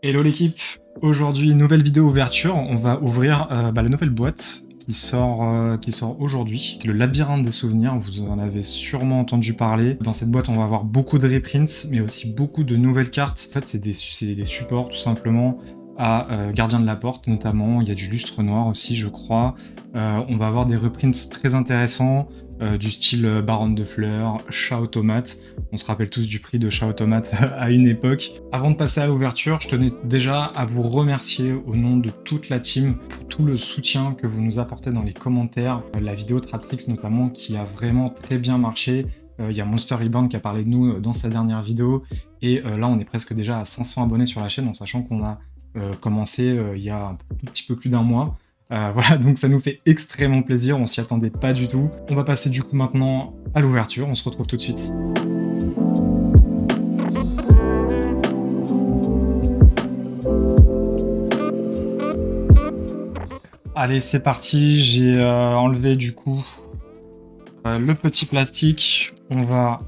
Hello l'équipe, aujourd'hui nouvelle vidéo ouverture, on va ouvrir la nouvelle boîte qui sort aujourd'hui. C'est le labyrinthe des souvenirs, vous en avez sûrement entendu parler. Dans cette boîte on va avoir beaucoup de reprints, mais aussi beaucoup de nouvelles cartes. En fait c'est des supports tout simplement à Gardien de la Porte notamment, il y a du lustre noir aussi je crois. On va avoir des reprints très intéressants, du style Baronne de Fleurs, Chat Automate. On se rappelle tous du prix de Chat Automate à une époque. Avant de passer à l'ouverture, je tenais déjà à vous remercier au nom de toute la team pour tout le soutien que vous nous apportez dans les commentaires. La vidéo Traptrix notamment qui a vraiment très bien marché. Il y a Monster Reborn qui a parlé de nous dans sa dernière vidéo. Et là, on est presque déjà à 500 abonnés sur la chaîne en sachant qu'on a commencé il y a un tout petit peu plus d'un mois. Voilà, donc ça nous fait extrêmement plaisir, on s'y attendait pas du tout. On va passer du coup maintenant à l'ouverture, on se retrouve tout de suite. Allez, c'est parti, j'ai enlevé du coup le petit plastique. On va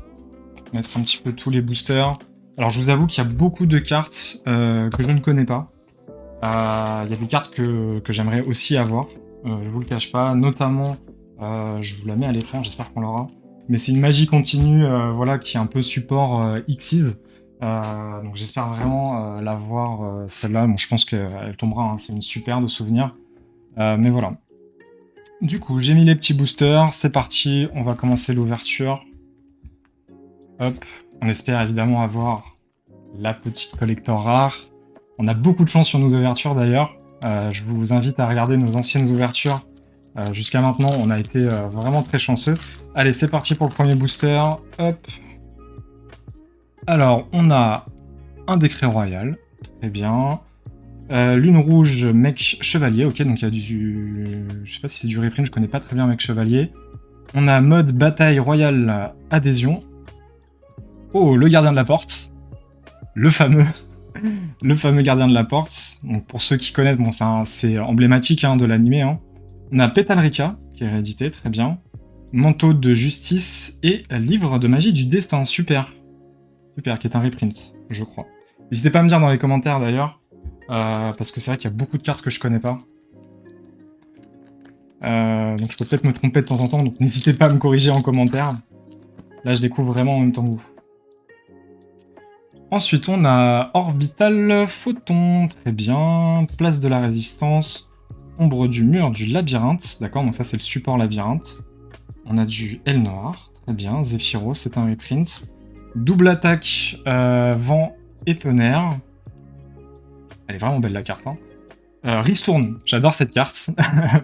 mettre un petit peu tous les boosters. Alors je vous avoue qu'il y a beaucoup de cartes que je ne connais pas. Il y a des cartes que j'aimerais aussi avoir, je vous le cache pas, notamment, je vous la mets à l'écran, j'espère qu'on l'aura, mais c'est une magie continue, voilà, qui est un peu support Xyz, donc j'espère vraiment l'avoir, celle-là. Bon, je pense qu'elle tombera, hein, c'est une super de souvenir, mais voilà. Du coup, j'ai mis les petits boosters, c'est parti, on va commencer l'ouverture. Hop, on espère évidemment avoir la petite collector rare. On a beaucoup de chance sur nos ouvertures d'ailleurs. Je vous invite à regarder nos anciennes ouvertures. Jusqu'à maintenant, on a été vraiment très chanceux. Allez, c'est parti pour le premier booster. Hop. Alors, on a un décret royal. Très bien. Lune rouge, mec chevalier. Ok, donc il y a du... Je sais pas si c'est du reprint, je connais pas très bien mec chevalier. On a mode bataille royale adhésion. Oh, le gardien de la porte. Le fameux. Le fameux gardien de la porte. Donc pour ceux qui connaissent, bon, c'est emblématique hein, de l'animé. Hein. On a Petalrica, qui est réédité, très bien. Manteau de justice et livre de magie du destin, super. Super, qui est un reprint, je crois. N'hésitez pas à me dire dans les commentaires d'ailleurs, parce que c'est vrai qu'il y a beaucoup de cartes que je connais pas. Donc je peux peut-être me tromper de temps en temps, donc n'hésitez pas à me corriger en commentaire. Là, je découvre vraiment en même temps que vous. Ensuite, on a Orbital Photon, très bien. Place de la Résistance, Ombre du mur du labyrinthe, d'accord, donc ça c'est le support labyrinthe. On a du L noir, très bien. Zephyro, c'est un reprint. Double attaque, vent et tonnerre. Elle est vraiment belle la carte. Hein. Ristourne, j'adore cette carte.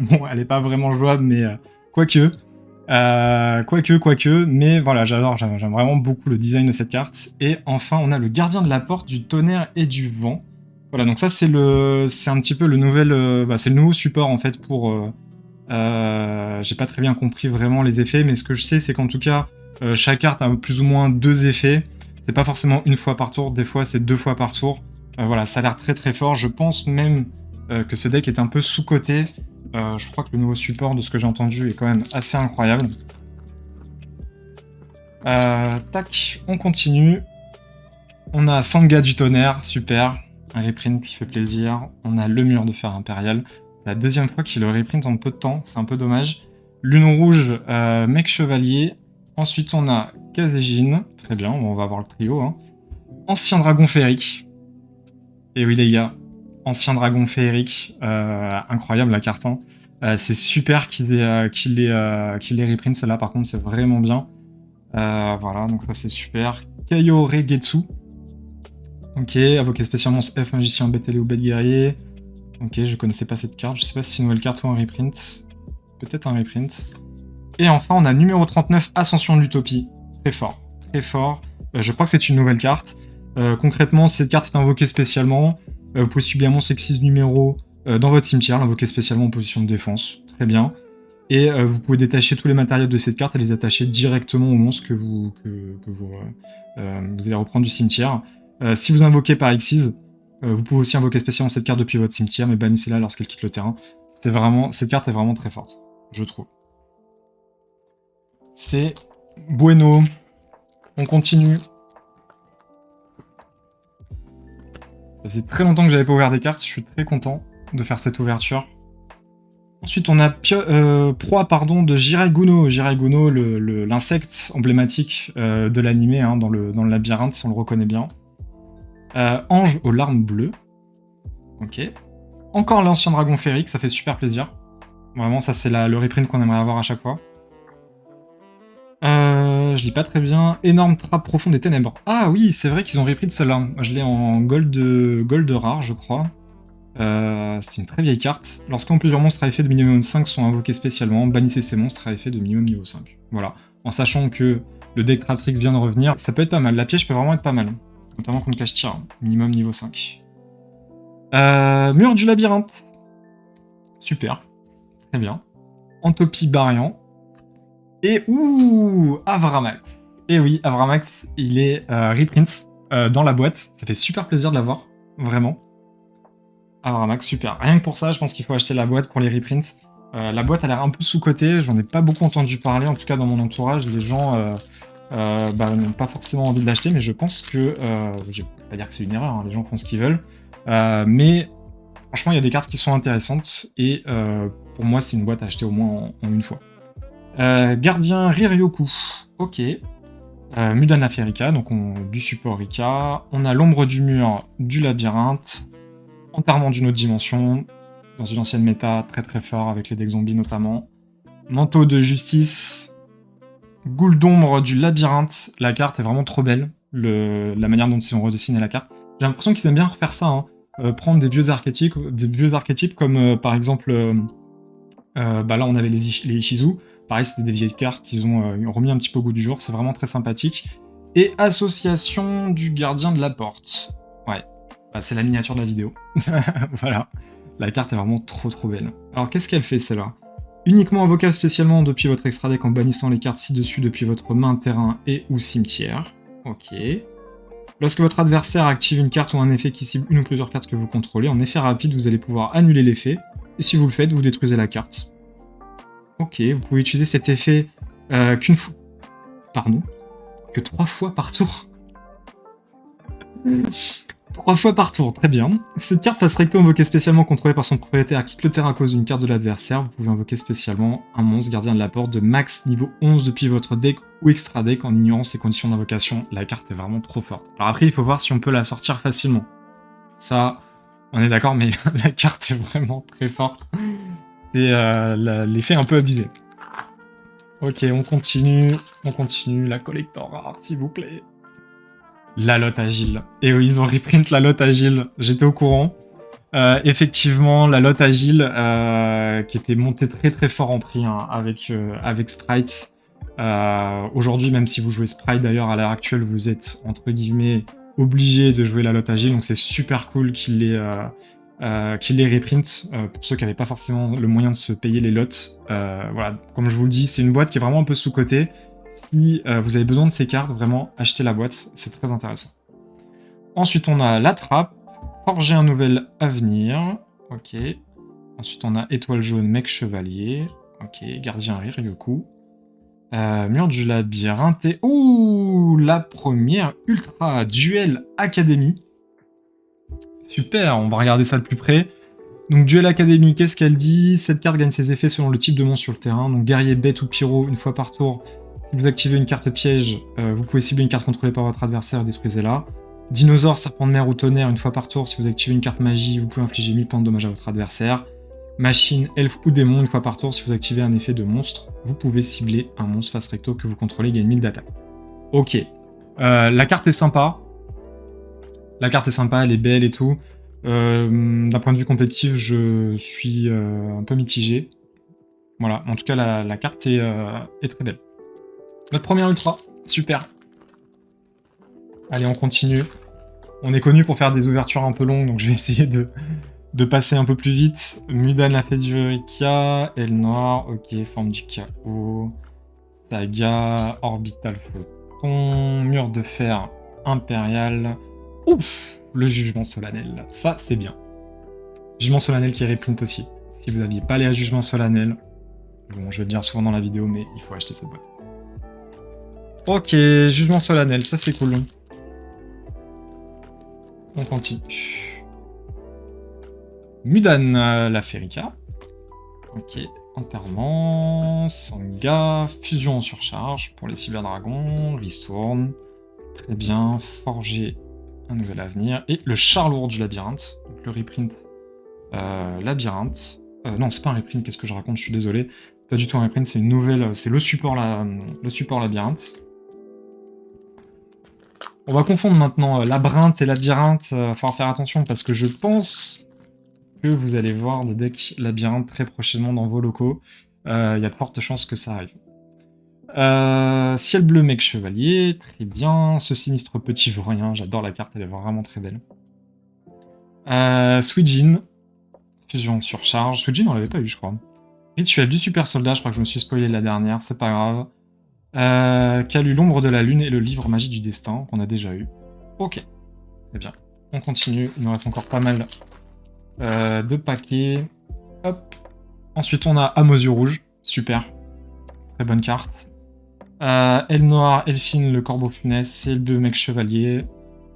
Bon, elle est pas vraiment jouable, mais quoique. Quoique, mais voilà, j'aime vraiment beaucoup le design de cette carte. Et enfin, on a le gardien de la porte du tonnerre et du vent. Voilà, donc ça c'est un petit peu le nouvel, c'est le nouveau support en fait pour. J'ai pas très bien compris vraiment les effets, mais ce que je sais c'est qu'en tout cas, chaque carte a plus ou moins 2 effets. C'est pas forcément une fois par tour, des fois c'est 2 fois par tour. Voilà, ça a l'air très très fort. Je pense même que ce deck est un peu sous-coté. Je crois que le nouveau support, de ce que j'ai entendu, est quand même assez incroyable. Tac, on continue. On a Sangha du tonnerre, super. Un reprint qui fait plaisir. On a le mur de fer impérial. C'est la deuxième fois qu'il le reprint en peu de temps, c'est un peu dommage. Lune rouge, mec chevalier. Ensuite, on a Kazejin. Très bien, on va voir le trio. Hein. Ancien dragon féerique. Et oui, les gars, ancien dragon féerique. Incroyable la carte. Hein. C'est super qu'il les reprint, celle-là, par contre, c'est vraiment bien. Voilà, donc ça c'est super. Kaio Regetsu. Ok, invoqué spécialement F, magicien, bête ailé ou bête guerrier. Ok, je connaissais pas cette carte, je sais pas si c'est une nouvelle carte ou un reprint. Peut-être un reprint. Et enfin, on a numéro 39, Ascension de l'Utopie. Très fort, très fort. Je crois que c'est une nouvelle carte. Concrètement, cette carte est invoquée spécialement. Vous pouvez subir mon sexisme numéro dans votre cimetière, l'invoquer spécialement en position de défense. Très bien. Et vous pouvez détacher tous les matériels de cette carte et les attacher directement au monstre que vous allez reprendre du cimetière. Si vous invoquez par Xyz, vous pouvez aussi invoquer spécialement cette carte depuis votre cimetière, mais bannissez-la lorsqu'elle quitte le terrain. Cette carte est vraiment très forte, je trouve. C'est bueno. On continue. Ça faisait très longtemps que j'avais pas ouvert des cartes, je suis très content de faire cette ouverture. Ensuite, on a proie de Jiraiya, Jiraiya, l'insecte emblématique de l'animé hein, dans le labyrinthe, on le reconnaît bien. Ange aux larmes bleues. Ok. Encore l'ancien dragon féerique, ça fait super plaisir. Vraiment, ça c'est le reprint qu'on aimerait avoir à chaque fois. Je lis pas très bien. Énorme trappe profonde des ténèbres. Ah oui, c'est vrai qu'ils ont reprint celle-là. Je l'ai en gold rare, je crois. C'est une très vieille carte. Lorsqu'un ou plusieurs monstres à effet de minimum 5 sont invoqués spécialement, bannissez ces monstres à effet de minimum niveau 5. Voilà. En sachant que le deck Traptrix vient de revenir, ça peut être pas mal. La piège peut vraiment être pas mal. Notamment contre cache-tir. Minimum niveau 5. Mur du labyrinthe. Super. Très bien. Entopie Barian. Et ouh, Avramax. Et oui, Avramax, il est reprint dans la boîte. Ça fait super plaisir de l'avoir. Vraiment. Avramax, super. Rien que pour ça, je pense qu'il faut acheter la boîte pour les reprints. La boîte a l'air un peu sous-cotée, j'en ai pas beaucoup entendu parler, en tout cas dans mon entourage, les gens n'ont pas forcément envie de l'acheter, mais je pense que, je vais pas dire que c'est une erreur, hein, les gens font ce qu'ils veulent, mais franchement il y a des cartes qui sont intéressantes, et pour moi c'est une boîte à acheter au moins en une fois. Gardien Riryoku, ok. Mudana Ferrika, donc du support Rika, on a l'ombre du mur du labyrinthe, Enterrement d'une autre dimension, dans une ancienne méta, très très fort, avec les decks zombies notamment. Manteau de justice, Goule d'ombre du labyrinthe, la carte est vraiment trop belle, la manière dont ils ont redessiné la carte. J'ai l'impression qu'ils aiment bien refaire ça, hein. Prendre des vieux archétypes comme par exemple, là on avait les Ishizu, pareil c'était des vieilles cartes qu'ils ont remis un petit peu au goût du jour, c'est vraiment très sympathique. Et association du gardien de la porte, ouais. Bah, c'est la miniature de la vidéo. Voilà. La carte est vraiment trop trop belle. Alors qu'est-ce qu'elle fait celle-là? Uniquement invocable spécialement depuis votre extra deck en bannissant les cartes ci-dessus depuis votre main, terrain et ou cimetière. Ok. Lorsque votre adversaire active une carte ou un effet qui cible une ou plusieurs cartes que vous contrôlez, en effet rapide, vous allez pouvoir annuler l'effet. Et si vous le faites, vous détruisez la carte. Ok, vous pouvez utiliser cet effet qu'une fois... Pardon? Que 3 fois par tour. 3 fois par tour, très bien. Cette carte face recto invoquée spécialement contrôlée par son propriétaire quitte le terrain à cause d'une carte de l'adversaire. Vous pouvez invoquer spécialement un monstre gardien de la porte de max niveau 11 depuis votre deck ou extra deck en ignorant ses conditions d'invocation. La carte est vraiment trop forte. Alors après, il faut voir si on peut la sortir facilement. Ça, on est d'accord, mais la carte est vraiment très forte. Et l'effet un peu abusé. Ok, on continue. La collector rare, s'il vous plaît. La lotte agile. Et oui, ils ont reprint la lotte agile. J'étais au courant. Effectivement, la lotte agile qui était montée très très fort en prix hein, avec Sprite. Aujourd'hui, même si vous jouez Sprite d'ailleurs à l'heure actuelle, vous êtes entre guillemets obligé de jouer la lotte agile. Donc c'est super cool qu'il les reprint pour ceux qui n'avaient pas forcément le moyen de se payer les lots. Voilà, comme je vous le dis, c'est une boîte qui est vraiment un peu sous-cotée. Si vous avez besoin de ces cartes, vraiment, achetez la boîte, c'est très intéressant. Ensuite, on a la trappe, forger un nouvel avenir, ok. Ensuite, on a étoile jaune, mec chevalier, ok. Gardien Riryoku, mur du labyrinthe et... Ouh, la première Ultra Duel Academy. Super, on va regarder ça de plus près. Donc Duel Academy, qu'est-ce qu'elle dit? Cette carte gagne ses effets selon le type de monstre sur le terrain. Donc guerrier, bête ou pyro, une fois par tour. Si vous activez une carte piège, vous pouvez cibler une carte contrôlée par votre adversaire et détruisez-la. Dinosaure, serpent de mer ou tonnerre, une fois par tour. Si vous activez une carte magie, vous pouvez infliger 1000 points de dommage à votre adversaire. Machine, elfe ou démon, une fois par tour. Si vous activez un effet de monstre, vous pouvez cibler un monstre face recto que vous contrôlez et gagne 1000 d'attaque. Ok. La carte est sympa. La carte est sympa, elle est belle et tout. D'un point de vue compétitif, je suis un peu mitigé. Voilà, en tout cas, la carte est très belle. Notre première ultra, super. Allez, on continue. On est connu pour faire des ouvertures un peu longues, donc je vais essayer de passer un peu plus vite. Mudan la fête du Rika, Elle Noire, ok, forme du chaos, Saga, Orbital Photon, Mur de fer impérial. Ouf, le jugement solennel, ça c'est bien. Jugement solennel qui est reprint aussi. Si vous n'aviez pas les jugements solennels, bon, je vais le dire souvent dans la vidéo, mais il faut acheter cette boîte. Ok, jugement solennel, ça c'est cool. On continue. Mudan, la Ferica. Ok, enterrement, Sanga, fusion en surcharge pour les cyberdragons, Ristourne. Très bien, forger un nouvel avenir. Et le char lourd du labyrinthe, donc le reprint labyrinthe. Non, c'est pas un reprint, qu'est-ce que je raconte, je suis désolé. C'est pas du tout un reprint, c'est une nouvelle, c'est le support labyrinthe. On va confondre maintenant labyrinthe et labyrinthe, va falloir faire attention parce que je pense que vous allez voir des decks labyrinthe très prochainement dans vos locaux. Il y a de fortes chances que ça arrive. Ciel bleu, mec chevalier, très bien. Ce sinistre petit vaurien, j'adore la carte, elle est vraiment très belle. Suijin, fusion surcharge. Suijin, on l'avait pas eu, je crois. Rituel du super soldat, je crois que je me suis spoilé la dernière, c'est pas grave. Qu'a lu l'ombre de la lune et le livre magie du destin, qu'on a déjà eu. Ok, très bien. On continue, il nous reste encore pas mal de paquets. Hop. Ensuite, on a Âme aux yeux rouges, super. Très bonne carte. Elle noire, Elfine, le corbeau funeste, et le bleu mec chevalier.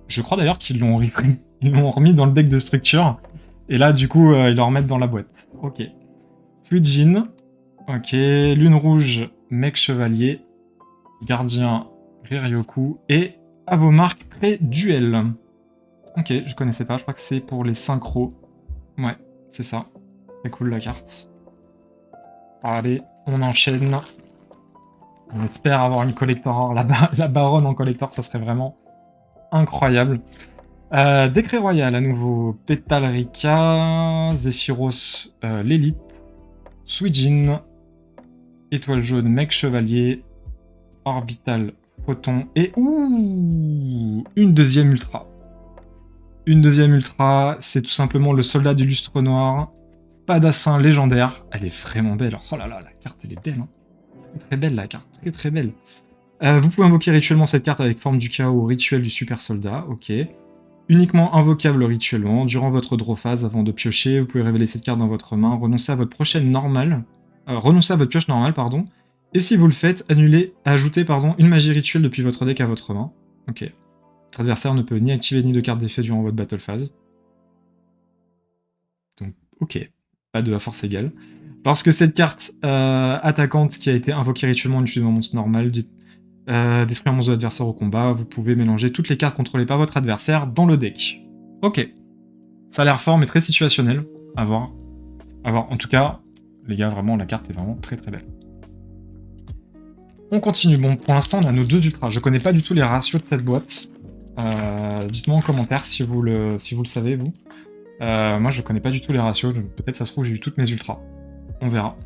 Je crois d'ailleurs qu'ils l'ont repris. Ils l'ont remis dans le deck de structure. Et là, du coup, ils le remettent dans la boîte. Ok. Sweet Jean. Ok. Lune rouge, mec chevalier. Gardien, Riryoku. Et à vos marques, pré-duel. Ok, je connaissais pas. Je crois que c'est pour les synchros. Ouais, c'est ça. Très cool la carte. Allez, on enchaîne. On espère avoir une collector. La baronne en collector, ça serait vraiment incroyable. Décret royal à nouveau. Pétal Rika. Zephyros, l'élite. Suijin. Étoile jaune, mec chevalier. Orbital, photon. Et ouh, une deuxième ultra. Une deuxième ultra, c'est tout simplement le soldat du lustre noir. Spadassin légendaire. Elle est vraiment belle. Oh là là, la carte, elle est belle. Hein. Très très belle, la carte. Très très belle. Vous pouvez invoquer rituellement cette carte avec forme du chaos ou rituel du super soldat. Ok. Uniquement invocable rituellement. Durant votre draw phase, avant de piocher, vous pouvez révéler cette carte dans votre main. Renoncer à votre prochaine normale. Renoncer à votre pioche normale, pardon. Et si vous le faites, ajoutez une magie rituelle depuis votre deck à votre main. Ok. Votre adversaire ne peut ni activer ni de carte d'effet durant votre battle phase. Donc, ok. Pas de force égale. Lorsque cette carte attaquante qui a été invoquée rituellement en utilisant un monstre normal détruit un monstre de l'adversaire au combat, vous pouvez mélanger toutes les cartes contrôlées par votre adversaire dans le deck. Ok. Ça a l'air fort, mais très situationnel. À voir. À voir. En tout cas, les gars, vraiment, la carte est vraiment très très belle. On continue. Bon, pour l'instant, on a nos deux ultras. Je connais pas du tout les ratios de cette boîte. Dites-moi en commentaire si vous le savez, vous. Moi, je connais pas du tout les ratios. Peut-être ça se trouve, j'ai eu toutes mes ultras. On verra.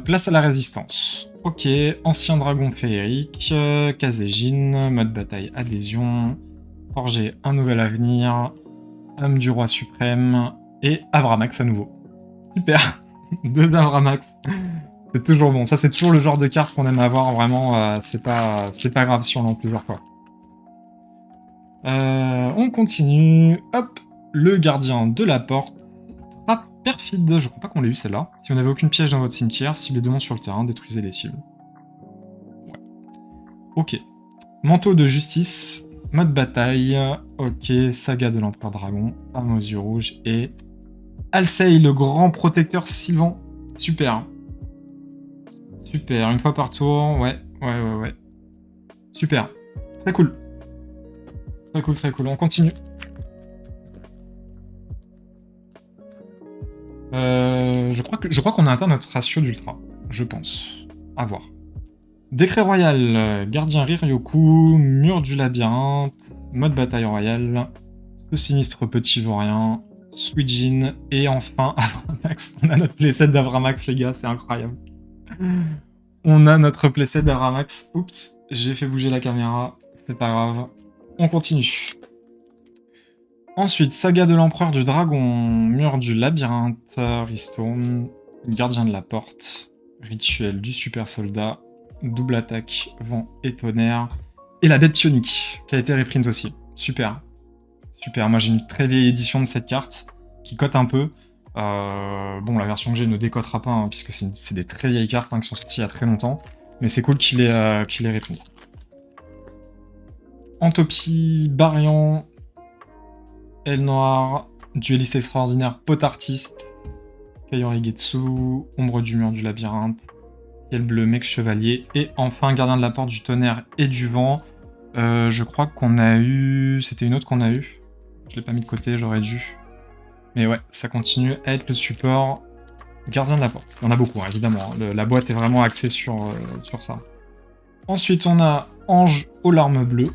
Place à la résistance. Ok, ancien dragon féerique, Kazejin, mode bataille adhésion, forger un nouvel avenir, âme du roi suprême, et Avramax à nouveau. Super. Deux Avramax. C'est toujours bon. Ça, c'est toujours le genre de carte qu'on aime avoir. Vraiment, c'est pas grave si on en plusieurs fois. On continue. Hop. Le gardien de la porte. Trappe perfide. Je crois pas qu'on l'ait eu celle-là. Si vous n'avez aucune piège dans votre cimetière, ciblez deux monstres sur le terrain, détruisez les cibles. Ouais. Ok. Manteau de justice. Mode bataille. Ok. Saga de l'empereur dragon. Âme aux yeux rouges. Et Alcei, le grand protecteur Sylvan. Super. Super. Une fois par tour. Ouais. Super. Très cool. Très cool. On continue. Je crois qu'on a atteint notre ratio d'ultra. Je pense. À voir. Décret royal. Gardien Riryoku. Mur du labyrinthe. Mode bataille royale. Ce sinistre petit vaurien. Suijin. Et enfin Avramax. On a notre playset d'Avramax, les gars. C'est incroyable. On a notre playset d'Avramax. Oups. J'ai fait bouger la caméra. C'est pas grave. On continue. Ensuite, Saga de l'Empereur du Dragon, Mur du Labyrinthe, Ristourne, Gardien de la Porte, Rituel du Super Soldat, Double Attaque, Vent et Tonnerre, et la Dette Psionique, qui a été reprint aussi. Super. Super, moi j'ai une très vieille édition de cette carte, qui cote un peu. Bon, la version que j'ai ne décotera pas, hein, puisque c'est des très vieilles cartes qui sont sorties il y a très longtemps, mais c'est cool qu'il ait reprint. Entopie, Barian, Elle Noire, Dueliste extraordinaire, Pot artiste, Kaiori Getsu, Ombre du mur du labyrinthe, Ciel bleu, Mec chevalier, et enfin Gardien de la porte du tonnerre et du vent. Je crois qu'on a eu... C'était une autre qu'on a eu. Je l'ai pas mis de côté, j'aurais dû. Mais ouais, ça continue à être le support Gardien de la porte. Il y en a beaucoup, hein, évidemment. La boîte est vraiment axée sur ça. Ensuite, on a Ange aux larmes bleues.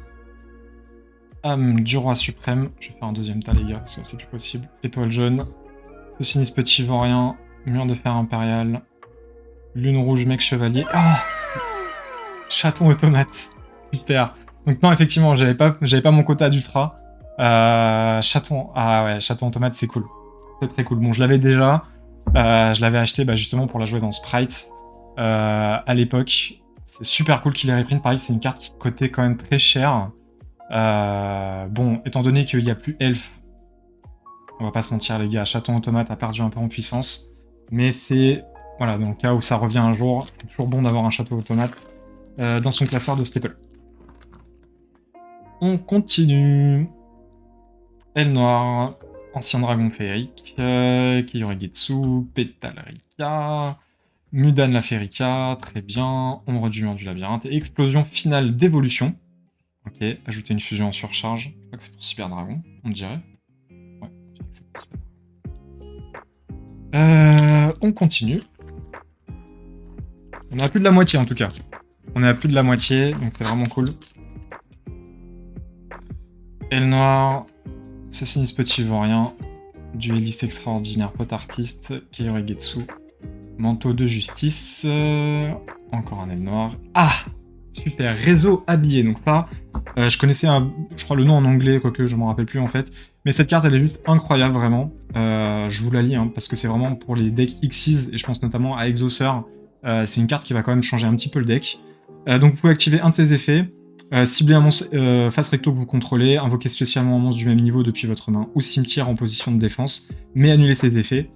Âme du roi suprême. Je vais faire un deuxième tas, les gars, parce que c'est plus possible. Étoile jaune. Ce sinistre petit vaurien. Mur de fer impérial. Lune rouge, mec chevalier. Ah, chaton automate. Super. Donc non, effectivement, j'avais pas mon quota d'ultra. Chaton. Ah ouais, chaton automate, c'est cool. C'est très cool. Bon, je l'avais déjà. Je l'avais acheté justement pour la jouer dans Sprite à l'époque. C'est super cool qu'il ait reprint. Pareil, c'est une carte qui coûtait quand même très cher. Bon, étant donné qu'il n'y a plus Elf, on va pas se mentir les gars, Chaton Automate a perdu un peu en puissance. Mais c'est... Voilà, dans le cas où ça revient un jour, c'est toujours bon d'avoir un Château Automate dans son classeur de staple. On continue. Elle noire, Ancien dragon féerique, Kaiori Getsu, Pétale Rika, Mudan la Férica, très bien, Ombre du mur du labyrinthe, et explosion finale d'évolution. Ok, ajouter une fusion en surcharge, je crois que c'est pour Cyber Dragon, on dirait. Ouais, on dirait que c'est pour Cyber. On continue. On est à plus de la moitié en tout cas. On est à plus de la moitié, donc c'est vraiment cool. Elle noire, ce sinistre petit vaurien, dueliste extraordinaire, Pot artiste, Kaiori Getsu, manteau de justice, encore un aile noir. Ah, super, réseau habillé. Donc ça, je connaissais, je crois le nom en anglais, quoique je m'en rappelle plus en fait. Mais cette carte, elle est juste incroyable, vraiment. Je vous la lis, hein, parce que c'est vraiment pour les decks Xyz, et je pense notamment à Exaucer. C'est une carte qui va quand même changer un petit peu le deck. Donc vous pouvez activer un de ses effets. Cibler un monstre face recto que vous contrôlez, invoquer spécialement un monstre du même niveau depuis votre main ou cimetière en position de défense, mais annuler ses effets.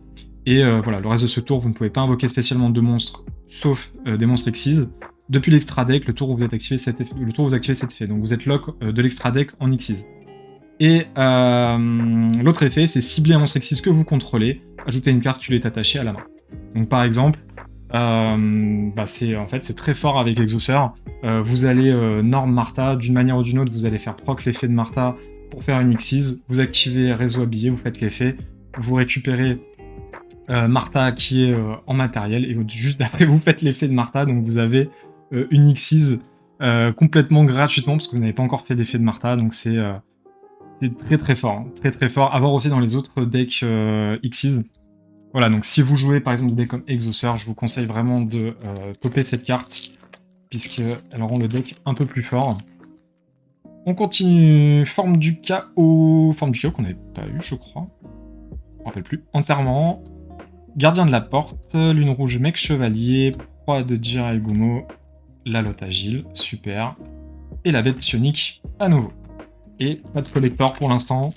Et voilà, le reste de ce tour, vous ne pouvez pas invoquer spécialement de monstres, sauf des monstres Xyz. Depuis l'extra deck, le tour où vous activez cet effet. Donc vous êtes lock de l'extra deck en Xyz. Et l'autre effet, c'est cibler un monstre Xyz que vous contrôlez, ajouter une carte qui lui est attachée à la main. Donc par exemple, c'est très fort avec Exaucer. Vous allez Norm Martha, d'une manière ou d'une autre, vous allez faire proc l'effet de Martha pour faire une Xyz, vous activez réseau habillé, vous faites l'effet, vous récupérez Martha qui est en matériel, et juste après vous faites l'effet de Martha, donc vous avez une Xyz complètement gratuitement, parce que vous n'avez pas encore fait l'effet de Martha, donc c'est très très fort, hein, très très fort, à voir aussi dans les autres decks Xyz. Voilà, donc si vous jouez par exemple des decks comme Exaucer, je vous conseille vraiment de topper cette carte, puisqu'elle rend le deck un peu plus fort. On continue. Forme du chaos qu'on n'avait pas eu, je crois. Je me rappelle plus. Enterrement. Gardien de la porte. Lune rouge, mec chevalier. Proie de Jiraiya Gumo. La lotte agile. Super. Et la bête psionique à nouveau. Et pas de collector pour l'instant.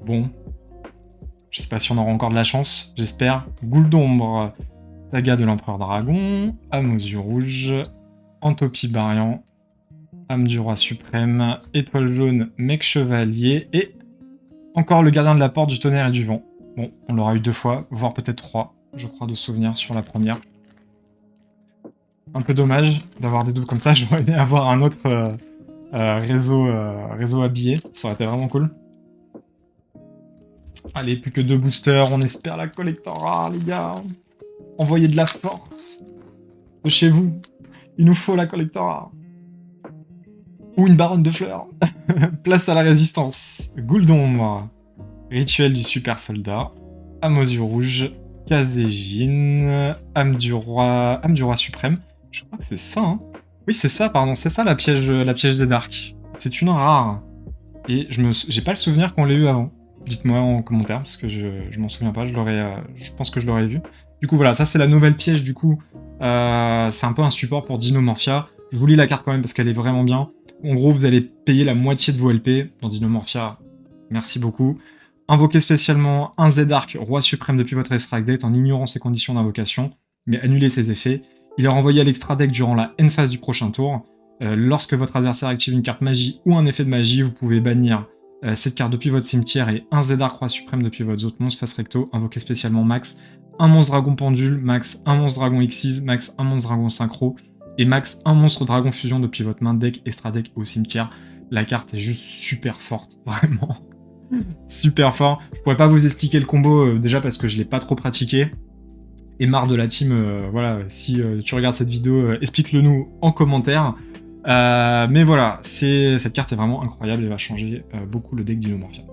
Bon. Je sais pas si on aura encore de la chance. J'espère. Goule d'ombre. Saga de l'Empereur Dragon, âme aux yeux rouges, Entopie Barian, âme du roi suprême, étoile jaune, mec chevalier, et encore le gardien de la porte du tonnerre et du vent. Bon, on l'aura eu 2 fois, voire peut-être 3, je crois, de souvenirs sur la première. Un peu dommage d'avoir des doubles comme ça, j'aurais aimé avoir un autre réseau habillé, ça aurait été vraiment cool. Allez, plus que 2 boosters, on espère la collector rare, les gars. Envoyez de la force de chez vous. Il nous faut la collector rare. Ou une baronne de fleurs. Place à la résistance. Goule d'ombre. Rituel du super soldat. Âme aux yeux rouges. Kazejin. Âme du roi suprême. Je crois que c'est ça, hein. Oui, c'est ça, pardon. C'est ça la piège Zedark. C'est une rare. Et j'ai pas le souvenir qu'on l'ait eu avant. Dites-moi en commentaire, parce que je m'en souviens pas. Je pense que je l'aurais vu. Du coup, voilà, ça c'est la nouvelle piège, du coup. C'est un peu un support pour Dinomorphia. Je vous lis la carte quand même, parce qu'elle est vraiment bien. En gros, vous allez payer la moitié de vos LP dans Dinomorphia. Merci beaucoup. Invoquez spécialement un Zedark, roi suprême depuis votre extra deck, en ignorant ses conditions d'invocation, mais annulez ses effets. Il est renvoyé à l'extra deck durant la end phase du prochain tour. Lorsque votre adversaire active une carte magie ou un effet de magie, vous pouvez bannir cette carte depuis votre cimetière et un Zedar Croix Suprême depuis votre autre monstre face recto, invoquez spécialement max un monstre dragon pendule, max un monstre dragon Xyz, max un monstre dragon synchro, et max un monstre dragon fusion depuis votre main deck, extra deck au cimetière. La carte est juste super forte, vraiment. Super fort. Je pourrais pas vous expliquer le combo, déjà parce que je l'ai pas trop pratiqué. Et marre de la team, voilà, si tu regardes cette vidéo, explique-le nous en commentaire. Mais voilà, cette carte est vraiment incroyable, elle va changer beaucoup le deck d'Inomorphia.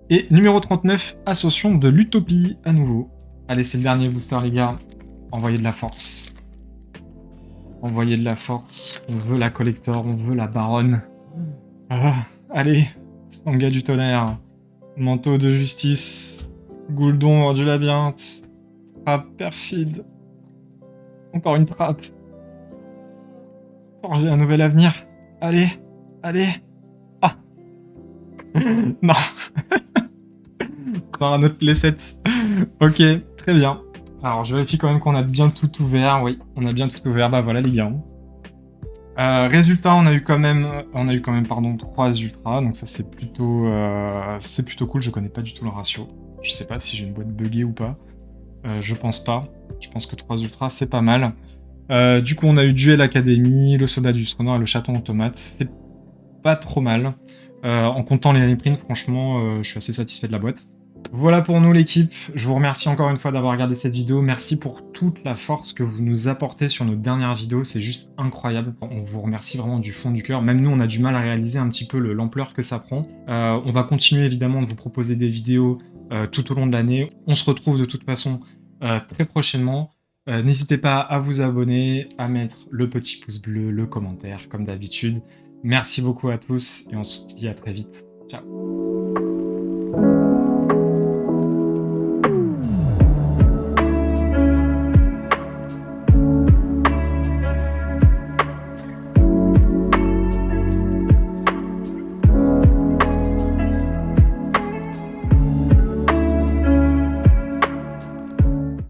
Et numéro 39, Ascension de l'Utopie, à nouveau. Allez, c'est le dernier booster, les gars. Envoyez de la force. Envoyez de la force. On veut la collector, on veut la baronne. Allez, Sangha du tonnerre. Manteau de justice. Gouldon du labyrinthe. Trappe perfide. Encore une trappe. Forger un nouvel avenir. Allez, allez. Ah. Non. Dans un autre playset. Ok, très bien. Alors, je vérifie quand même qu'on a bien tout ouvert. Oui, on a bien tout ouvert. Bah voilà, les gars. Résultat, on a eu quand même 3 ultras. Donc ça, c'est plutôt cool. Je connais pas du tout le ratio. Je sais pas si j'ai une boîte buggée ou pas. Je pense pas. Je pense que 3 ultras, c'est pas mal. Du coup, on a eu Duel Academy, le Soldat du Stronor et le Chaton Automate. C'est pas trop mal. En comptant les reprints, franchement, je suis assez satisfait de la boîte. Voilà pour nous l'équipe, je vous remercie encore une fois d'avoir regardé cette vidéo, merci pour toute la force que vous nous apportez sur nos dernières vidéos, c'est juste incroyable, on vous remercie vraiment du fond du cœur, même nous on a du mal à réaliser un petit peu l'ampleur que ça prend. On va continuer évidemment de vous proposer des vidéos tout au long de l'année, on se retrouve de toute façon très prochainement, n'hésitez pas à vous abonner, à mettre le petit pouce bleu, le commentaire comme d'habitude, merci beaucoup à tous et on se dit à très vite, ciao.